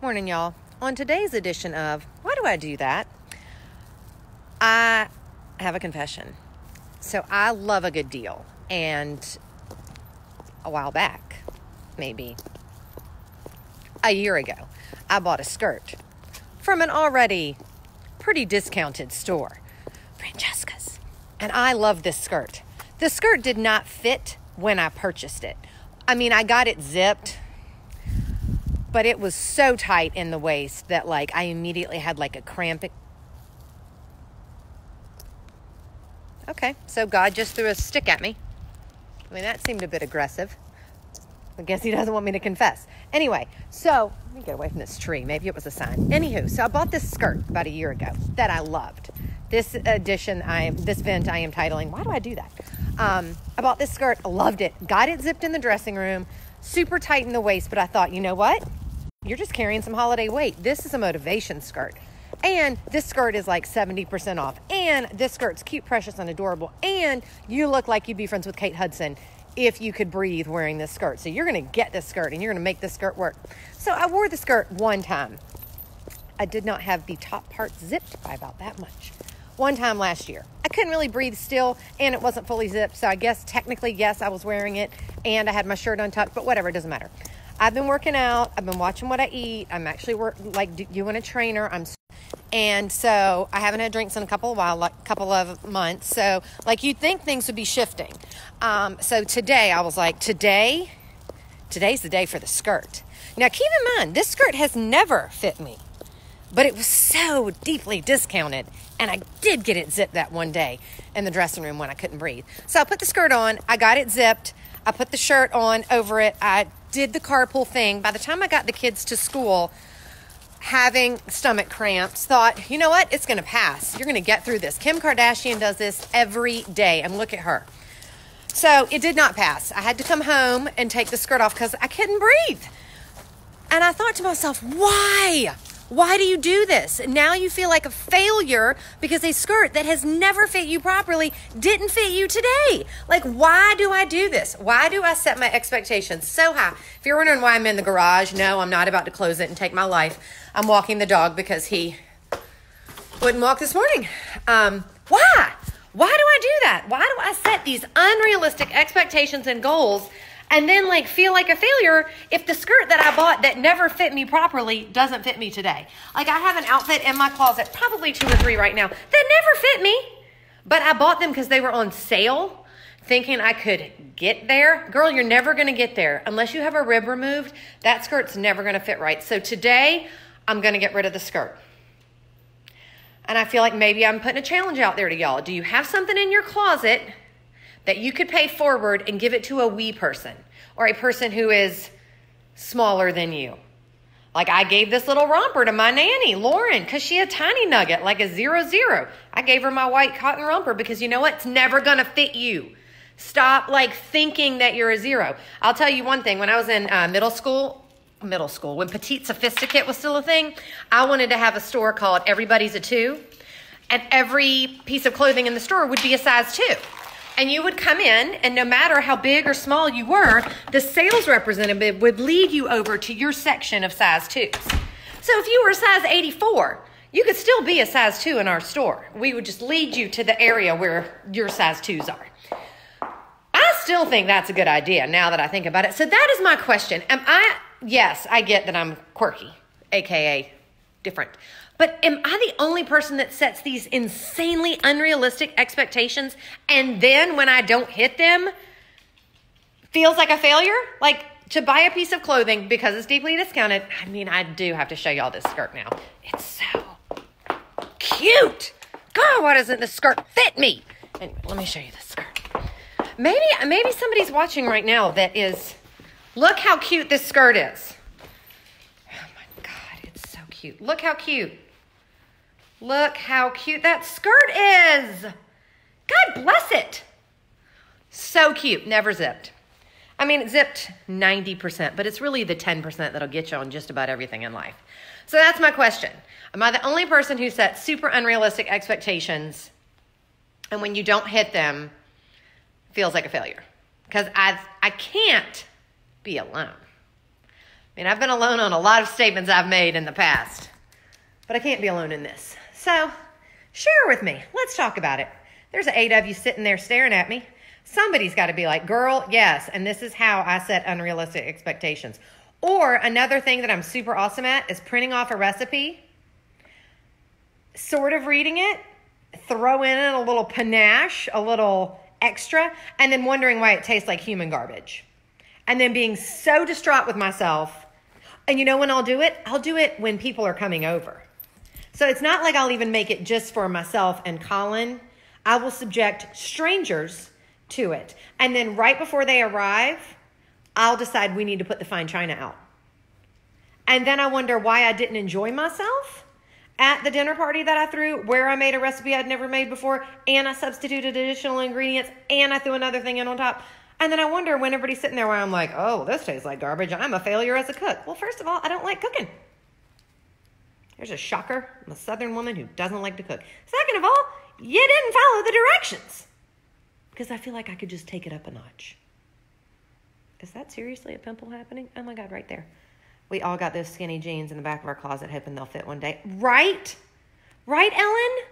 Morning, y'all. On today's edition of Why Do I Do That? I have a confession. So I love a good deal. And a while back, maybe a year ago, I bought a skirt from an already pretty discounted store, Francesca's. And I love this skirt. The skirt did not fit when I purchased it. I mean, I got it zipped, but it was so tight in the waist that I immediately had a cramp. Okay, so God just threw a stick at me. I mean, that seemed a bit aggressive. I guess he doesn't want me to confess. Anyway, so let me get away from this tree. Maybe it was a sign. Anywho, so I bought this skirt about a year ago that I loved. This vent I am titling, Why Do I Do That? I bought this skirt, I loved it. Got it zipped in the dressing room, super tight in the waist, but I thought, you know what? You're just carrying some holiday weight. This is a motivation skirt. And this skirt is 70% off. And this skirt's cute, precious, and adorable. And you look like you'd be friends with Kate Hudson if you could breathe wearing this skirt. So you're going to get this skirt and you're going to make this skirt work. So I wore the skirt one time. I did not have the top part zipped by about that much. One time last year. I couldn't really breathe still, and it wasn't fully zipped. So I guess technically, yes, I was wearing it, and I had my shirt untucked, but whatever, it doesn't matter. I've been working out. I've been watching what I eat. I'm actually doing a trainer. And so I haven't had drinks in a couple of months. So you'd think things would be shifting. So today I was like, today's the day for the skirt. Now keep in mind, this skirt has never fit me, but it was so deeply discounted. And I did get it zipped that one day in the dressing room when I couldn't breathe. So I put the skirt on. I got it zipped. I put the shirt on over it. I did the carpool thing. By the time I got the kids to school, having stomach cramps, thought, you know what? It's going to pass. You're going to get through this. Kim Kardashian does this every day, and look at her. So it did not pass. I had to come home and take the skirt off because I couldn't breathe. And I thought to myself, why? Why do you do this? Now you feel like a failure because a skirt that has never fit you properly didn't fit you today. Why do I do this? Why do I set my expectations so high? If you're wondering why I'm in the garage, no, I'm not about to close it and take my life. I'm walking the dog because he wouldn't walk this morning. Why? Why do I do that? Why do I set these unrealistic expectations and goals and then feel like a failure if the skirt that I bought that never fit me properly doesn't fit me today? I have an outfit in my closet, probably 2 or 3 right now, that never fit me, but I bought them because they were on sale, thinking I could get there. Girl, you're never going to get there. Unless you have a rib removed, that skirt's never going to fit right. So today, I'm going to get rid of the skirt. And I feel like maybe I'm putting a challenge out there to y'all. Do you have something in your closet that you could pay forward and give it to a wee person or a person who is smaller than you? I gave this little romper to my nanny, Lauren, because she had a tiny nugget, a 00. I gave her my white cotton romper because you know what? It's never going to fit you. Stop thinking that you're a 0. I'll tell you one thing. When I was in middle school, when Petite Sophisticate was still a thing, I wanted to have a store called Everybody's a 2. And every piece of clothing in the store would be a size 2. And you would come in, and no matter how big or small you were, the sales representative would lead you over to your section of size 2s. So if you were a size 84, you could still be a size 2 in our store. We would just lead you to the area where your size 2s are. I still think that's a good idea now that I think about it. So that is my question. Yes, I get that I'm quirky, aka different. But am I the only person that sets these insanely unrealistic expectations and then when I don't hit them, feels like a failure? To buy a piece of clothing because it's deeply discounted. I mean, I do have to show y'all this skirt now. It's so cute. God, why doesn't this skirt fit me? Anyway, let me show you this skirt. Maybe somebody's watching right now that is, look how cute this skirt is. Oh my God, it's so cute. Look how cute. Look how cute that skirt is. God bless it. So cute. Never zipped. I mean, it zipped 90%, but it's really the 10% that'll get you on just about everything in life. So that's my question. Am I the only person who sets super unrealistic expectations and when you don't hit them, feels like a failure? Because I can't be alone. I mean, I've been alone on a lot of statements I've made in the past, but I can't be alone in this. So share with me. Let's talk about it. There's 8 of you sitting there staring at me. Somebody's got to be like, girl, yes, and this is how I set unrealistic expectations. Or another thing that I'm super awesome at is printing off a recipe, sort of reading it, throw in a little panache, a little extra, and then wondering why it tastes like human garbage. And then being so distraught with myself. And you know when I'll do it? I'll do it when people are coming over. So it's not like I'll even make it just for myself and Colin. I will subject strangers to it. And then right before they arrive, I'll decide we need to put the fine china out. And then I wonder why I didn't enjoy myself at the dinner party that I threw, where I made a recipe I'd never made before, and I substituted additional ingredients, and I threw another thing in on top. And then I wonder when everybody's sitting there where I'm like, oh, this tastes like garbage. I'm a failure as a cook. Well, first of all, I don't like cooking. There's a shocker. I'm a Southern woman who doesn't like to cook. Second of all, you didn't follow the directions. Because I feel like I could just take it up a notch. Is that seriously a pimple happening? Oh my God, right there. We all got those skinny jeans in the back of our closet hoping they'll fit one day. Right? Right, Ellen?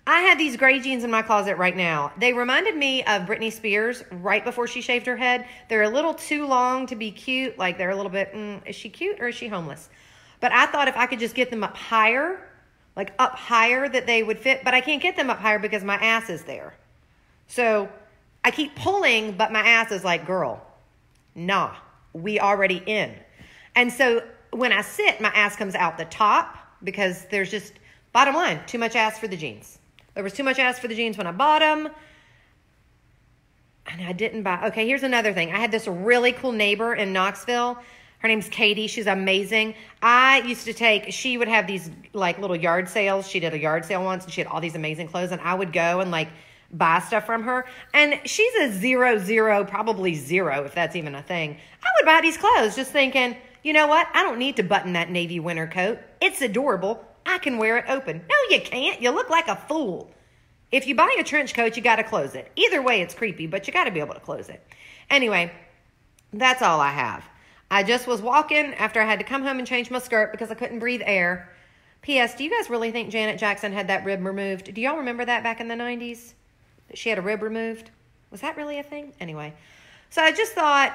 I have these gray jeans in my closet right now. They reminded me of Britney Spears right before she shaved her head. They're a little too long to be cute. Like they're a little bit, is she cute or is she homeless? But I thought if I could just get them up higher, like up higher, that they would fit. But I can't get them up higher because my ass is there. So I keep pulling, but my ass is like, girl, nah, we already in. And so when I sit, my ass comes out the top because there's just, bottom line, too much ass for the jeans. There was too much ass for the jeans when I bought them. And I didn't buy. Okay, here's another thing. I had this really cool neighbor in Knoxville. Her name's Katie. She's amazing. I used to she would have these like little yard sales. She did a yard sale once and she had all these amazing clothes. And I would go and like buy stuff from her. And she's a 0, probably 0, if that's even a thing. I would buy these clothes just thinking, you know what? I don't need to button that navy winter coat. It's adorable. I can wear it open. No, you can't. You look like a fool. If you buy a trench coat, you got to close it. Either way, it's creepy, but you got to be able to close it. Anyway, that's all I have. I just was walking after I had to come home and change my skirt because I couldn't breathe air. P.S. Do you guys really think Janet Jackson had that rib removed? Do y'all remember that back in the 90s? That she had a rib removed? Was that really a thing? Anyway, so I just thought,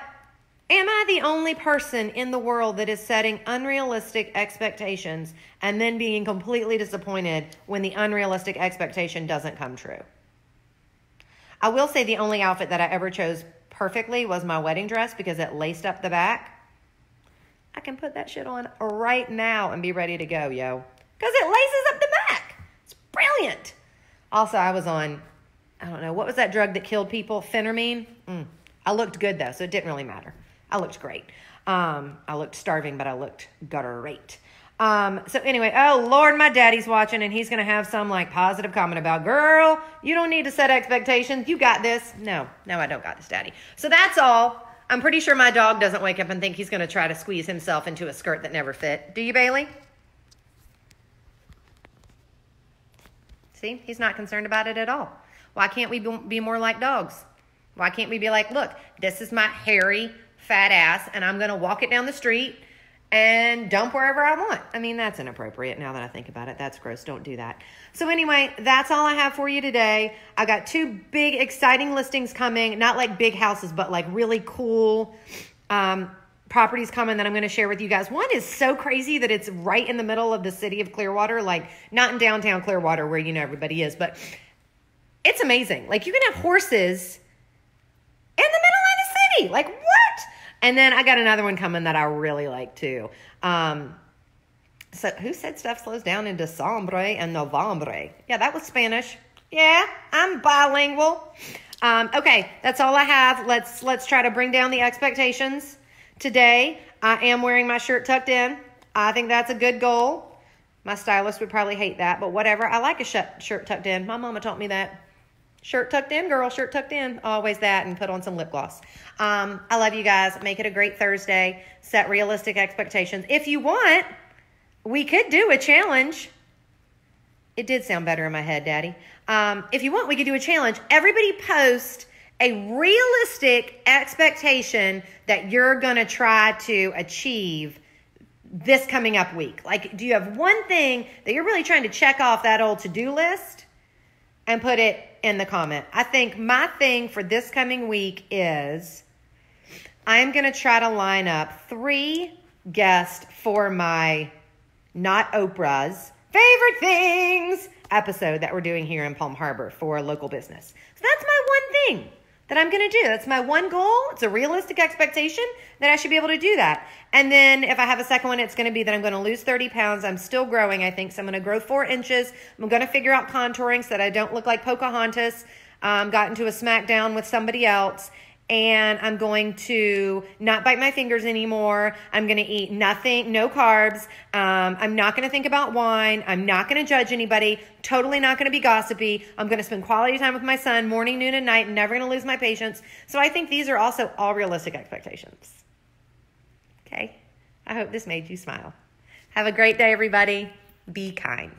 am I the only person in the world that is setting unrealistic expectations and then being completely disappointed when the unrealistic expectation doesn't come true? I will say the only outfit that I ever chose perfectly was my wedding dress because it laced up the back. I can put that shit on right now and be ready to go, yo. Because it laces up the back. It's brilliant. Also, I was on, I don't know, what was that drug that killed people? Phentermine? I looked good, though, so it didn't really matter. I looked great. I looked starving, but I looked great. So anyway, oh, Lord, my daddy's watching, and he's going to have some, like, positive comment about, girl, you don't need to set expectations. You got this. No, I don't got this, Daddy. So that's all. I'm pretty sure my dog doesn't wake up and think he's going to try to squeeze himself into a skirt that never fit. Do you, Bailey? See, he's not concerned about it at all. Why can't we be more like dogs? Why can't we be like, look, this is my hairy, fat ass, and I'm going to walk it down the street and dump wherever I want. I mean, that's inappropriate now that I think about it. That's gross. Don't do that. So anyway, that's all I have for you today. I got 2 big, exciting listings coming. Not like big houses, but like really cool properties coming that I'm going to share with you guys. One is so crazy that it's right in the middle of the city of Clearwater, like not in downtown Clearwater where you know everybody is, but it's amazing. Like you can have horses in the middle of the city. Like what? And then I got another one coming that I really like too. So who said stuff slows down in December and November? Yeah, that was Spanish. Yeah, I'm bilingual. Okay, that's all I have. Let's try to bring down the expectations today. I am wearing my shirt tucked in. I think that's a good goal. My stylist would probably hate that, but whatever. I like a shirt tucked in. My mama taught me that. Shirt tucked in, girl, shirt tucked in. Always that, and put on some lip gloss. I love you guys. Make it a great Thursday. Set realistic expectations. If you want, we could do a challenge. It did sound better in my head, Daddy. If you want, we could do a challenge. Everybody post a realistic expectation that you're going to try to achieve this coming up week? Like, do you have one thing that you're really trying to check off that old to-do list? And put it in the comment. I think my thing for this coming week is I'm going to try to line up 3 guests for my Not Oprah's Favorite Things episode that we're doing here in Palm Harbor for a local business. So that's my one thing that I'm going to do. That's my one goal. It's a realistic expectation that I should be able to do that. And then if I have a second one, it's going to be that I'm going to lose 30 pounds. I'm still growing, I think. So I'm going to grow 4 inches. I'm going to figure out contouring so that I don't look like Pocahontas. Got into a smackdown with somebody else. And I'm going to not bite my fingers anymore. I'm going to eat nothing, no carbs. I'm not going to think about wine. I'm not going to judge anybody. Totally not going to be gossipy. I'm going to spend quality time with my son morning, noon, and night. Never going to lose my patience. So I think these are also all realistic expectations. Okay? I hope this made you smile. Have a great day, everybody. Be kind.